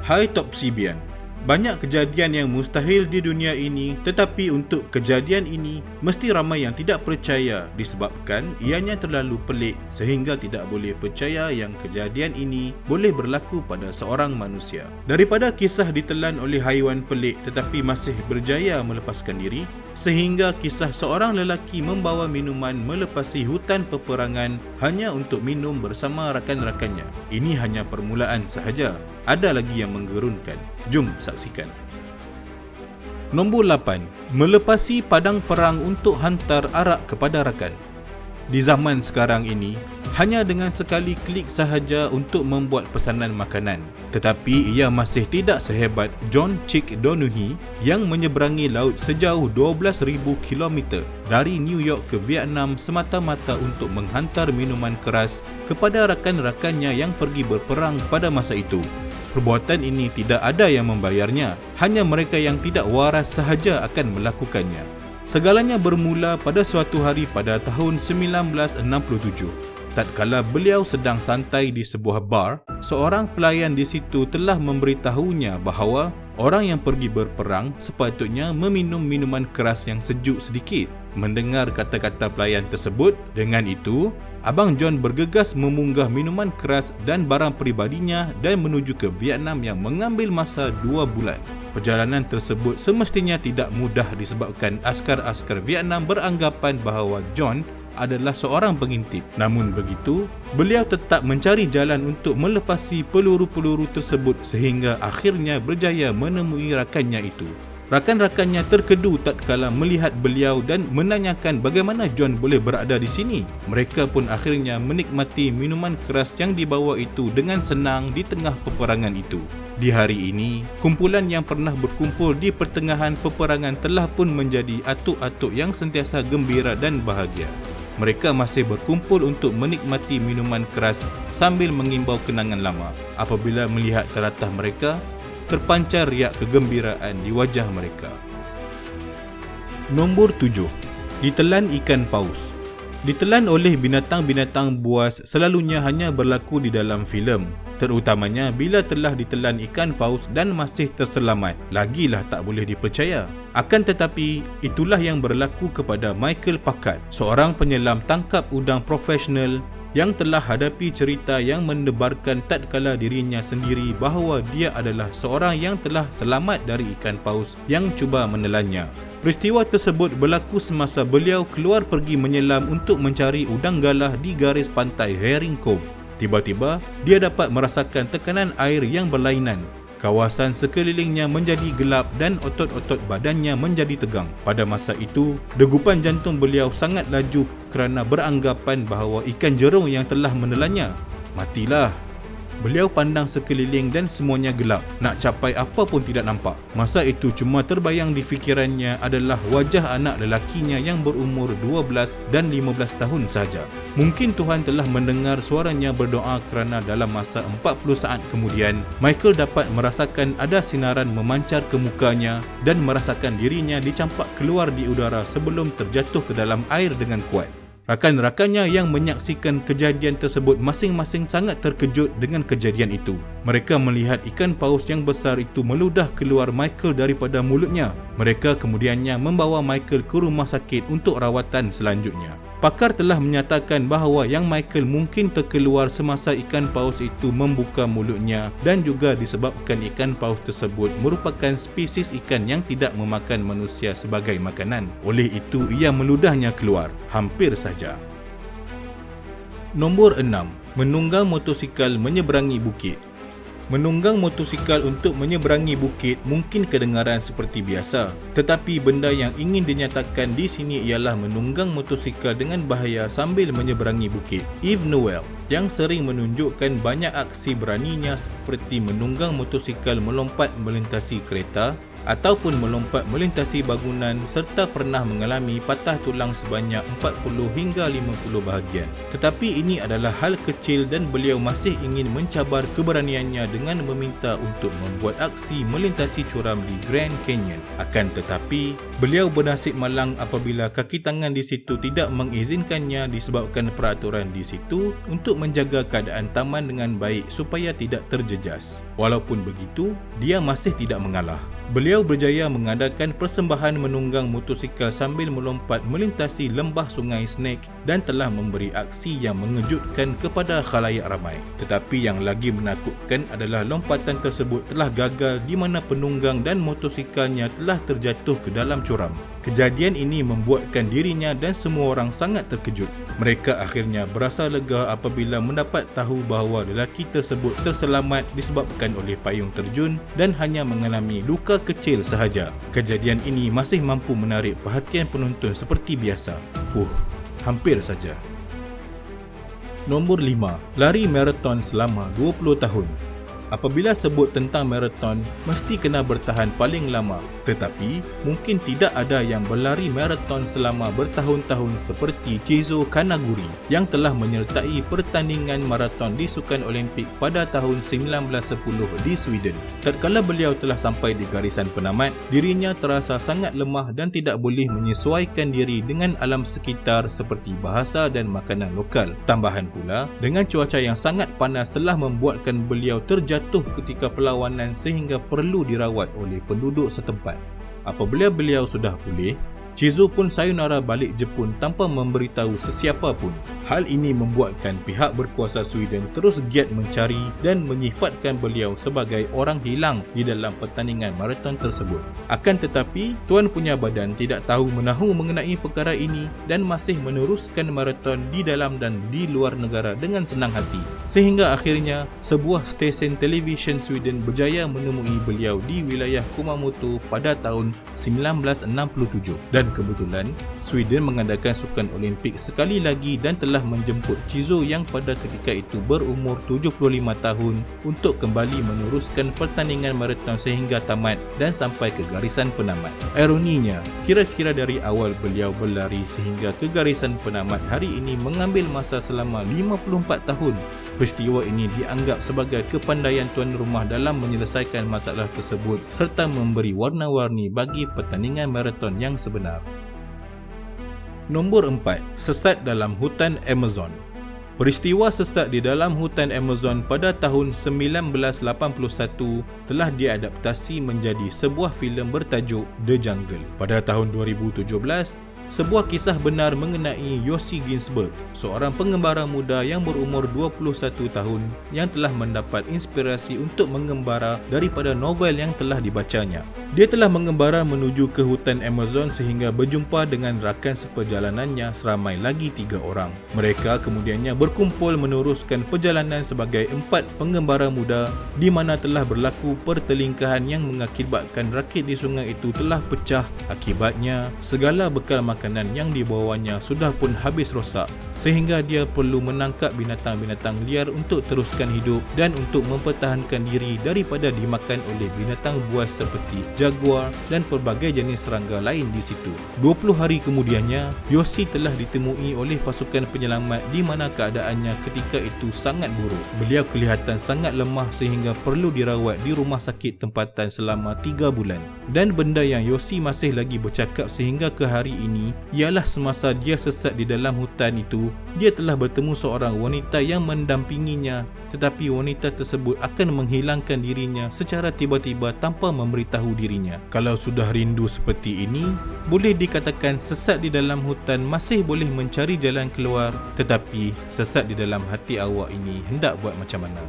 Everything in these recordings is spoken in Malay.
Hai Topsibian, banyak kejadian yang mustahil di dunia ini, tetapi untuk kejadian ini mesti ramai yang tidak percaya disebabkan ianya terlalu pelik sehingga tidak boleh percaya yang kejadian ini boleh berlaku pada seorang manusia. Daripada kisah ditelan oleh haiwan pelik tetapi masih berjaya melepaskan diri, sehingga kisah seorang lelaki membawa minuman melepasi hutan peperangan hanya untuk minum bersama rakan-rakannya. Ini hanya permulaan sahaja. Ada lagi yang menggerunkan. Jom saksikan. Nombor 8. Melepasi padang perang untuk hantar arak kepada rakan. Di zaman sekarang ini, hanya dengan sekali klik sahaja untuk membuat pesanan makanan. Tetapi ia masih tidak sehebat John Chick Donohue yang menyeberangi laut sejauh 12,000 km dari New York ke Vietnam semata-mata untuk menghantar minuman keras kepada rakan-rakannya yang pergi berperang pada masa itu. Perbuatan ini tidak ada yang membayarnya, hanya mereka yang tidak waras sahaja akan melakukannya. Segalanya bermula pada suatu hari pada tahun 1967. Tatkala beliau sedang santai di sebuah bar, seorang pelayan di situ telah memberitahunya bahawa orang yang pergi berperang sepatutnya meminum minuman keras yang sejuk sedikit. Mendengar kata-kata pelayan tersebut, dengan itu, Abang John bergegas memunggah minuman keras dan barang peribadinya dan menuju ke Vietnam yang mengambil masa 2 bulan. Perjalanan tersebut semestinya tidak mudah disebabkan askar-askar Vietnam beranggapan bahawa John adalah seorang pengintip. Namun begitu, beliau tetap mencari jalan untuk melepasi peluru-peluru tersebut sehingga akhirnya berjaya menemui rakannya itu. Rakan-rakannya terkedu tatkala melihat beliau dan menanyakan bagaimana John boleh berada di sini. Mereka pun akhirnya menikmati minuman keras yang dibawa itu dengan senang di tengah peperangan itu. Di hari ini, kumpulan yang pernah berkumpul di pertengahan peperangan telah pun menjadi atuk-atuk yang sentiasa gembira dan bahagia. Mereka masih berkumpul untuk menikmati minuman keras sambil mengimbau kenangan lama. Apabila melihat telatah mereka, terpancar riak kegembiraan di wajah mereka. Nombor 7. Ditelan ikan paus. Ditelan oleh binatang-binatang buas selalunya hanya berlaku di dalam filem, terutamanya bila telah ditelan ikan paus dan masih terselamat. Lagilah tak boleh dipercaya. Akan tetapi, itulah yang berlaku kepada Michael Packard, seorang penyelam tangkap udang profesional yang telah hadapi cerita yang mendebarkan tatkala dirinya sendiri bahawa dia adalah seorang yang telah selamat dari ikan paus yang cuba menelannya. Peristiwa tersebut berlaku semasa beliau keluar pergi menyelam untuk mencari udang galah di garis pantai Herring Cove. Tiba-tiba, dia dapat merasakan tekanan air yang berlainan. Kawasan sekelilingnya menjadi gelap dan otot-otot badannya menjadi tegang. Pada masa itu, degupan jantung beliau sangat laju kerana beranggapan bahawa ikan jerung yang telah menelannya matilah. Beliau pandang sekeliling dan semuanya gelap. Nak capai apa pun tidak nampak. Masa itu cuma terbayang di fikirannya adalah wajah anak lelakinya yang berumur 12 dan 15 tahun saja. Mungkin Tuhan telah mendengar suaranya berdoa kerana dalam masa 40 saat kemudian, Michael dapat merasakan ada sinaran memancar ke mukanya dan merasakan dirinya dicampak keluar di udara sebelum terjatuh ke dalam air dengan kuat. Rakan-rakannya yang menyaksikan kejadian tersebut masing-masing sangat terkejut dengan kejadian itu. Mereka melihat ikan paus yang besar itu meludah keluar Michael daripada mulutnya. Mereka kemudiannya membawa Michael ke rumah sakit untuk rawatan selanjutnya. Pakar telah menyatakan bahawa yang Michael mungkin terkeluar semasa ikan paus itu membuka mulutnya dan juga disebabkan ikan paus tersebut merupakan spesies ikan yang tidak memakan manusia sebagai makanan. Oleh itu ia meludahnya keluar. Hampir saja. Nombor 6. Menunggang motosikal menyeberangi bukit. Menunggang motosikal untuk menyeberangi bukit mungkin kedengaran seperti biasa, tetapi benda yang ingin dinyatakan di sini ialah menunggang motosikal dengan bahaya sambil menyeberangi bukit. Eve Noel, yang sering menunjukkan banyak aksi beraninya seperti menunggang motosikal melompat melintasi kereta, ataupun melompat melintasi bangunan serta pernah mengalami patah tulang sebanyak 40 hingga 50 bahagian. Tetapi ini adalah hal kecil dan beliau masih ingin mencabar keberaniannya dengan meminta untuk membuat aksi melintasi curam di Grand Canyon. Akan tetapi, beliau bernasib malang apabila kaki tangan di situ tidak mengizinkannya disebabkan peraturan di situ untuk menjaga keadaan taman dengan baik supaya tidak terjejas. Walaupun begitu, dia masih tidak mengalah. Beliau berjaya mengadakan persembahan menunggang motosikal sambil melompat melintasi lembah sungai Snake dan telah memberi aksi yang mengejutkan kepada khalayak ramai. Tetapi yang lagi menakutkan adalah lompatan tersebut telah gagal di mana penunggang dan motosikalnya telah terjatuh ke dalam curam. Kejadian ini membuatkan dirinya dan semua orang sangat terkejut. Mereka akhirnya berasa lega apabila mendapat tahu bahawa lelaki tersebut terselamat disebabkan oleh payung terjun dan hanya mengalami luka kecil sahaja. Kejadian ini masih mampu menarik perhatian penonton seperti biasa. Hampir saja. Nombor 5. Lari maraton selama 20 tahun. Apabila sebut tentang maraton, mesti kena bertahan paling lama. Tetapi, mungkin tidak ada yang berlari maraton selama bertahun-tahun seperti Chizo Kanaguri yang telah menyertai pertandingan maraton di Sukan Olimpik pada tahun 1910 di Sweden. Tatkala beliau telah sampai di garisan penamat, dirinya terasa sangat lemah dan tidak boleh menyesuaikan diri dengan alam sekitar seperti bahasa dan makanan lokal. Tambahan pula, dengan cuaca yang sangat panas telah membuatkan beliau terjatuh ketika perlawanan sehingga perlu dirawat oleh penduduk setempat. Apabila beliau sudah pulih, Chizo pun sayonara balik Jepun tanpa memberitahu sesiapa pun. Hal ini membuatkan pihak berkuasa Sweden terus giat mencari dan menyifatkan beliau sebagai orang hilang di dalam pertandingan maraton tersebut. Akan tetapi, tuan punya badan tidak tahu menahu mengenai perkara ini dan masih meneruskan maraton di dalam dan di luar negara dengan senang hati. Sehingga akhirnya, sebuah stesen televisyen Sweden berjaya menemui beliau di wilayah Kumamoto pada tahun 1967. Dan kebetulan, Sweden mengadakan Sukan Olimpik sekali lagi dan telah menjemput Chizo yang pada ketika itu berumur 75 tahun untuk kembali meneruskan pertandingan maraton sehingga tamat dan sampai ke garisan penamat. Ironinya, kira-kira dari awal beliau berlari sehingga ke garisan penamat hari ini mengambil masa selama 54 tahun. Peristiwa ini dianggap sebagai kepandaian tuan rumah dalam menyelesaikan masalah tersebut serta memberi warna-warni bagi pertandingan maraton yang sebenar. Nombor 4. Sesat dalam hutan Amazon. Peristiwa sesat di dalam hutan Amazon pada tahun 1981 telah diadaptasi menjadi sebuah filem bertajuk The Jungle. Pada tahun 2017, sebuah kisah benar mengenai Yossi Ginsberg, seorang pengembara muda yang berumur 21 tahun yang telah mendapat inspirasi untuk mengembara daripada novel yang telah dibacanya. Dia telah mengembara menuju ke hutan Amazon sehingga berjumpa dengan rakan seperjalanannya seramai lagi 3 orang. Mereka kemudiannya berkumpul meneruskan perjalanan sebagai 4 pengembara muda di mana telah berlaku pertelingkahan yang mengakibatkan rakit di sungai itu telah pecah. Akibatnya, segala bekal makanan yang dibawanya sudah pun habis rosak sehingga dia perlu menangkap binatang-binatang liar untuk teruskan hidup dan untuk mempertahankan diri daripada dimakan oleh binatang buas seperti jaguar dan pelbagai jenis serangga lain di situ. 20 hari kemudiannya, Yossi telah ditemui oleh pasukan penyelamat di mana keadaannya ketika itu sangat buruk. Beliau kelihatan sangat lemah sehingga perlu dirawat di rumah sakit tempatan selama 3 bulan. Dan benda yang Yossi masih lagi bercakap sehingga ke hari ini ialah semasa dia sesat di dalam hutan itu, dia telah bertemu seorang wanita yang mendampinginya, tetapi wanita tersebut akan menghilangkan dirinya secara tiba-tiba tanpa memberitahu dirinya. Kalau sudah rindu seperti ini, boleh dikatakan sesat di dalam hutan masih boleh mencari jalan keluar, tetapi sesat di dalam hati awak ini hendak buat macam mana?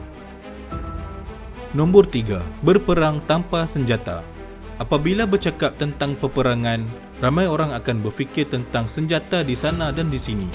Nombor 3. Berperang tanpa senjata. Apabila bercakap tentang peperangan, ramai orang akan berfikir tentang senjata di sana dan di sini.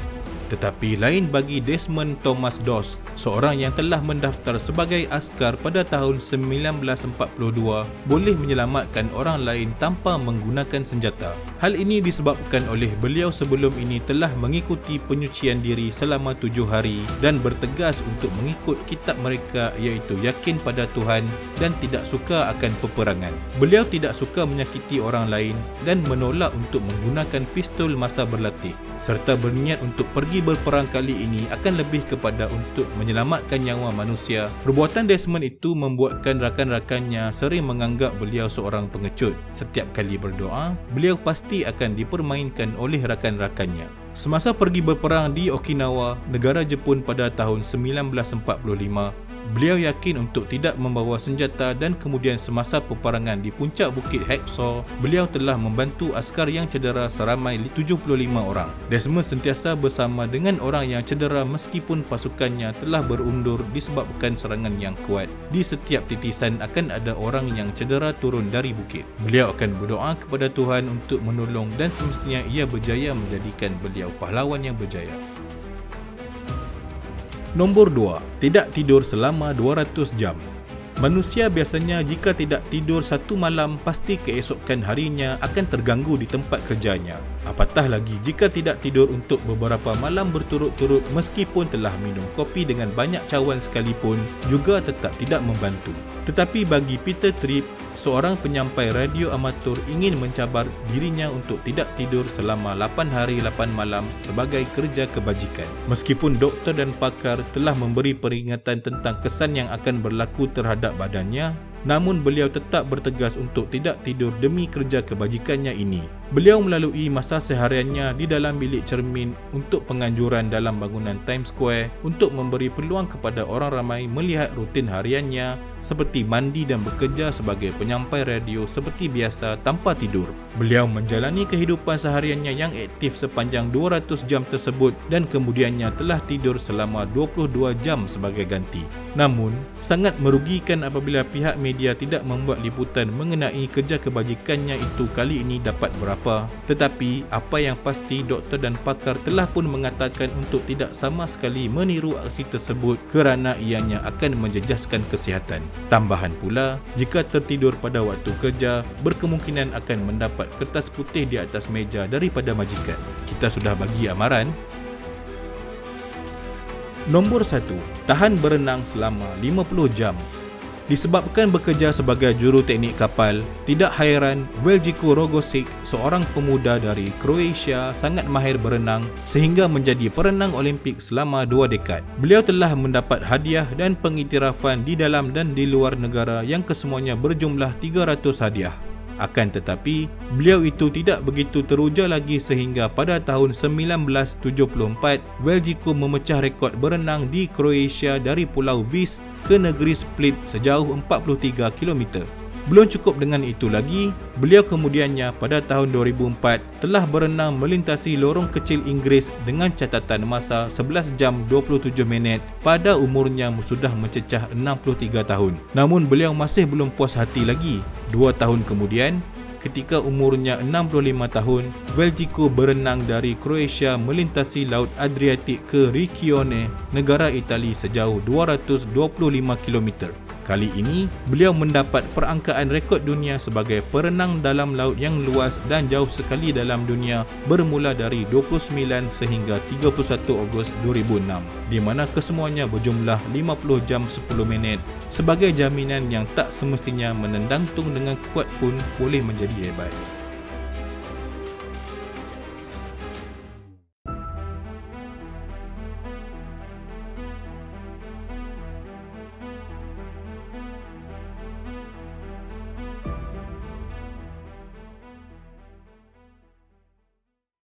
Tetapi lain bagi Desmond Thomas Doss, seorang yang telah mendaftar sebagai askar pada tahun 1942, boleh menyelamatkan orang lain tanpa menggunakan senjata. Hal ini disebabkan oleh beliau sebelum ini telah mengikuti penyucian diri selama 7 hari dan bertegas untuk mengikut kitab mereka, iaitu yakin pada Tuhan dan tidak suka akan peperangan. Beliau tidak suka menyakiti orang lain dan menolak untuk menggunakan pistol masa berlatih, serta berniat untuk pergi berperang kali ini akan lebih kepada untuk menyelamatkan nyawa manusia. Perbuatan Desmond itu membuatkan rakan-rakannya sering menganggap beliau seorang pengecut. Setiap kali berdoa, beliau pasti akan dipermainkan oleh rakan-rakannya. Semasa pergi berperang di Okinawa, negara Jepun pada tahun 1945, beliau yakin untuk tidak membawa senjata dan kemudian semasa peperangan di puncak Bukit Hacksaw, beliau telah membantu askar yang cedera seramai 75 orang. Desmond sentiasa bersama dengan orang yang cedera meskipun pasukannya telah berundur disebabkan serangan yang kuat. Di setiap titisan akan ada orang yang cedera turun dari bukit. Beliau akan berdoa kepada Tuhan untuk menolong dan semestinya ia berjaya menjadikan beliau pahlawan yang berjaya. Nombor 2. Tidak tidur selama 200 jam. Manusia biasanya jika tidak tidur satu malam, pasti keesokan harinya akan terganggu di tempat kerjanya. Apatah lagi jika tidak tidur untuk beberapa malam berturut-turut meskipun telah minum kopi dengan banyak cawan sekalipun, juga tetap tidak membantu. Tetapi bagi Peter Tripp, seorang penyampai radio amatur ingin mencabar dirinya untuk tidak tidur selama 8 hari 8 malam sebagai kerja kebajikan. Meskipun doktor dan pakar telah memberi peringatan tentang kesan yang akan berlaku terhadap badannya, namun beliau tetap bertegas untuk tidak tidur demi kerja kebajikannya ini. Beliau melalui masa sehariannya di dalam bilik cermin untuk penganjuran dalam bangunan Times Square untuk memberi peluang kepada orang ramai melihat rutin hariannya seperti mandi dan bekerja sebagai penyampai radio seperti biasa tanpa tidur. Beliau menjalani kehidupan sehariannya yang aktif sepanjang 200 jam tersebut dan kemudiannya telah tidur selama 22 jam sebagai ganti. Namun, sangat merugikan apabila pihak media tidak membuat liputan mengenai kerja kebajikannya itu kali ini dapat berapa. Tetapi apa yang pasti, doktor dan pakar telah pun mengatakan untuk tidak sama sekali meniru aksi tersebut kerana ianya akan menjejaskan kesihatan. Tambahan pula, jika tertidur pada waktu kerja, berkemungkinan akan mendapat kertas putih di atas meja daripada majikan. Kita sudah bagi amaran. Nombor 1. Tahan berenang selama 50 jam. Disebabkan bekerja sebagai juruteknik kapal, tidak hairan Veljko Rogosic, seorang pemuda dari Croatia, sangat mahir berenang sehingga menjadi perenang Olimpik selama 2 dekad. Beliau telah mendapat hadiah dan pengiktirafan di dalam dan di luar negara yang kesemuanya berjumlah 300 hadiah. Akan tetapi, beliau itu tidak begitu teruja lagi sehingga pada tahun 1974, Veljko memecah rekod berenang di Croatia dari Pulau Vis ke negeri Split sejauh 43 km. Belum cukup dengan itu lagi, beliau kemudiannya pada tahun 2004 telah berenang melintasi lorong kecil Inggeris dengan catatan masa 11 jam 27 minit pada umurnya sudah mencecah 63 tahun. Namun beliau masih belum puas hati lagi. 2 tahun kemudian, ketika umurnya 65 tahun, Veljko berenang dari Croatia melintasi Laut Adriatik ke Riccione, negara Itali sejauh 225 km. Kali ini, beliau mendapat perangkaan rekod dunia sebagai perenang dalam laut yang luas dan jauh sekali dalam dunia bermula dari 29 sehingga 31 Ogos 2006, di mana kesemuanya berjumlah 50 jam 10 minit sebagai jaminan yang tak semestinya menendang tung dengan kuat pun boleh menjadi hebat.